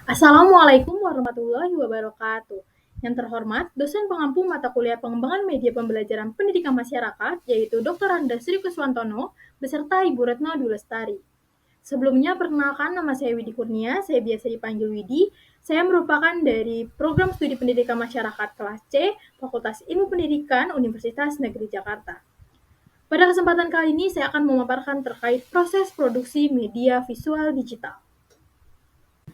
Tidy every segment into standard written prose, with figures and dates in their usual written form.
Assalamualaikum warahmatullahi wabarakatuh. Yang terhormat, dosen pengampu mata kuliah pengembangan media pembelajaran pendidikan masyarakat, yaitu Dr. Anda Sri Kuswantono, beserta Ibu Retno Dulestari. Sebelumnya, perkenalkan nama saya Widi Kurnia, saya biasa dipanggil Widi. Saya merupakan dari Program Studi Pendidikan Masyarakat kelas C, Fakultas Ilmu Pendidikan, Universitas Negeri Jakarta. Pada kesempatan kali ini, saya akan memaparkan terkait proses produksi media visual digital.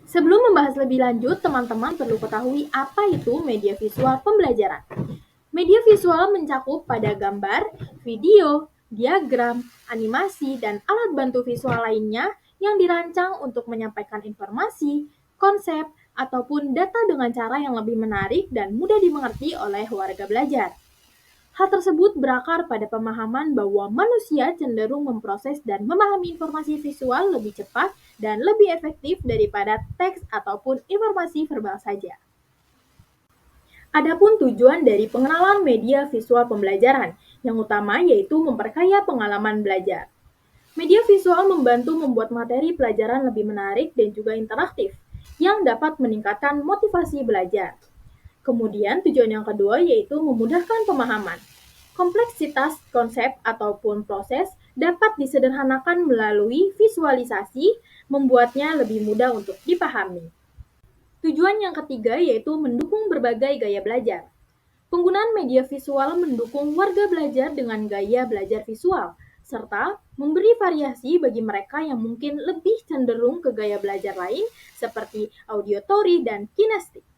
Sebelum membahas lebih lanjut, teman-teman perlu ketahui apa itu media visual pembelajaran. Media visual mencakup pada gambar, video, diagram, animasi, dan alat bantu visual lainnya yang dirancang untuk menyampaikan informasi, konsep, ataupun data dengan cara yang lebih menarik dan mudah dimengerti oleh warga belajar. Hal tersebut berakar pada pemahaman bahwa manusia cenderung memproses dan memahami informasi visual lebih cepat dan lebih efektif daripada teks ataupun informasi verbal saja. Adapun tujuan dari pengenalan media visual pembelajaran, yang utama yaitu memperkaya pengalaman belajar. Media visual membantu membuat materi pelajaran lebih menarik dan juga interaktif, yang dapat meningkatkan motivasi belajar. Kemudian tujuan yang kedua yaitu memudahkan pemahaman. Kompleksitas konsep ataupun proses dapat disederhanakan melalui visualisasi, membuatnya lebih mudah untuk dipahami. Tujuan yang ketiga yaitu mendukung berbagai gaya belajar. Penggunaan media visual mendukung warga belajar dengan gaya belajar visual, serta memberi variasi bagi mereka yang mungkin lebih cenderung ke gaya belajar lain seperti auditory dan kinestik.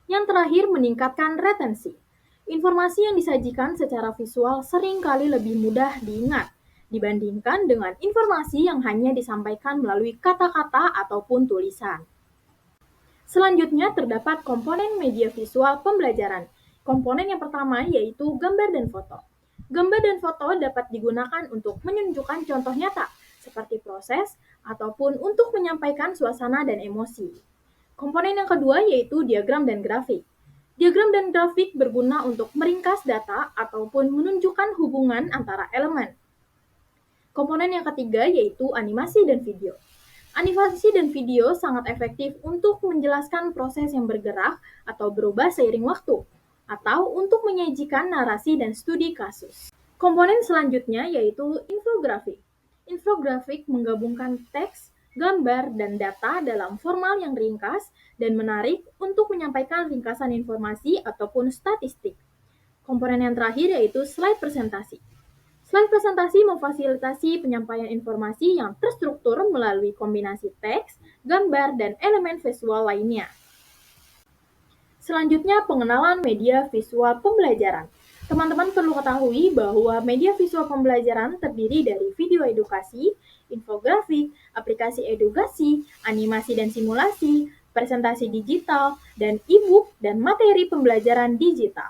Yang terakhir, meningkatkan retensi. Informasi yang disajikan secara visual seringkali lebih mudah diingat dibandingkan dengan informasi yang hanya disampaikan melalui kata-kata ataupun tulisan. Selanjutnya terdapat komponen media visual pembelajaran. Komponen yang pertama yaitu gambar dan foto. Gambar dan foto dapat digunakan untuk menunjukkan contoh nyata, seperti proses, ataupun untuk menyampaikan suasana dan emosi. Komponen yang kedua yaitu diagram dan grafik. Diagram dan grafik berguna untuk meringkas data ataupun menunjukkan hubungan antara elemen. Komponen yang ketiga yaitu animasi dan video. Animasi dan video sangat efektif untuk menjelaskan proses yang bergerak atau berubah seiring waktu, atau untuk menyajikan narasi dan studi kasus. Komponen selanjutnya yaitu infografik. Infografik menggabungkan teks, gambar, dan data dalam format yang ringkas dan menarik untuk menyampaikan ringkasan informasi ataupun statistik. Komponen yang terakhir yaitu slide presentasi. Slide presentasi memfasilitasi penyampaian informasi yang terstruktur melalui kombinasi teks, gambar, dan elemen visual lainnya. Selanjutnya, pengenalan media visual pembelajaran. Teman-teman perlu ketahui bahwa media visual pembelajaran terdiri dari video edukasi, infografik, aplikasi edukasi, animasi dan simulasi, presentasi digital, dan e-book dan materi pembelajaran digital.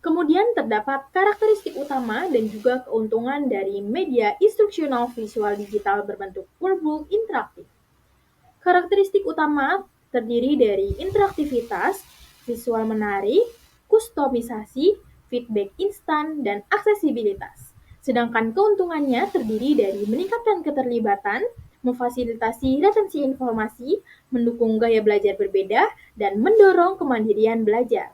Kemudian terdapat karakteristik utama dan juga keuntungan dari media instruksional visual digital berbentuk workbook interaktif. Karakteristik utama terdiri dari interaktivitas, visual menarik, kustomisasi, feedback instan, dan aksesibilitas. Sedangkan keuntungannya terdiri dari meningkatkan keterlibatan, memfasilitasi retensi informasi, mendukung gaya belajar berbeda, dan mendorong kemandirian belajar.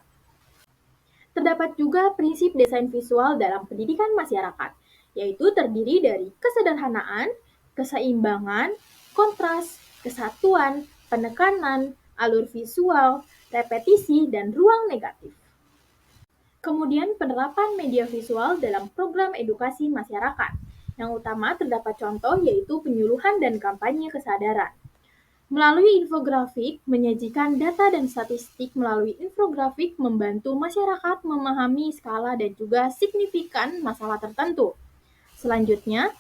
Terdapat juga prinsip desain visual dalam pendidikan masyarakat, yaitu terdiri dari kesederhanaan, keseimbangan, kontras, kesatuan, penekanan, alur visual, repetisi, dan ruang negatif. Kemudian penerapan media visual dalam program edukasi masyarakat. Yang utama terdapat contoh yaitu penyuluhan dan kampanye kesadaran. Melalui infografik, menyajikan data dan statistik melalui infografik membantu masyarakat memahami skala dan juga signifikan masalah tertentu. Selanjutnya,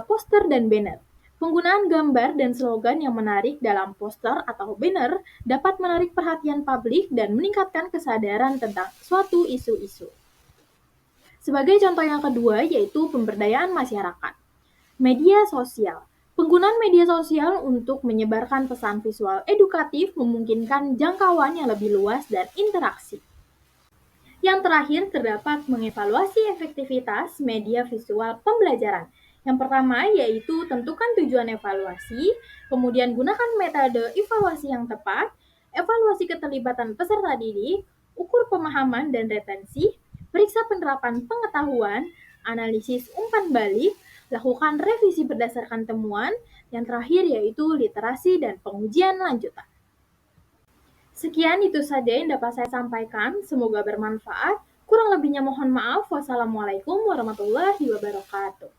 poster dan banner. Penggunaan gambar dan slogan yang menarik dalam poster atau banner dapat menarik perhatian publik dan meningkatkan kesadaran tentang suatu isu-isu. Sebagai contoh yang kedua yaitu pemberdayaan masyarakat. Media sosial. Penggunaan media sosial untuk menyebarkan pesan visual edukatif memungkinkan jangkauan yang lebih luas dan interaksi. Yang terakhir terdapat mengevaluasi efektivitas media visual pembelajaran. Yang pertama yaitu tentukan tujuan evaluasi, kemudian gunakan metode evaluasi yang tepat, evaluasi keterlibatan peserta didik, ukur pemahaman dan retensi, periksa penerapan pengetahuan, analisis umpan balik, lakukan revisi berdasarkan temuan, yang terakhir yaitu literasi dan pengujian lanjutan. Sekian itu saja yang dapat saya sampaikan, semoga bermanfaat. Kurang lebihnya mohon maaf. Wassalamualaikum warahmatullahi wabarakatuh.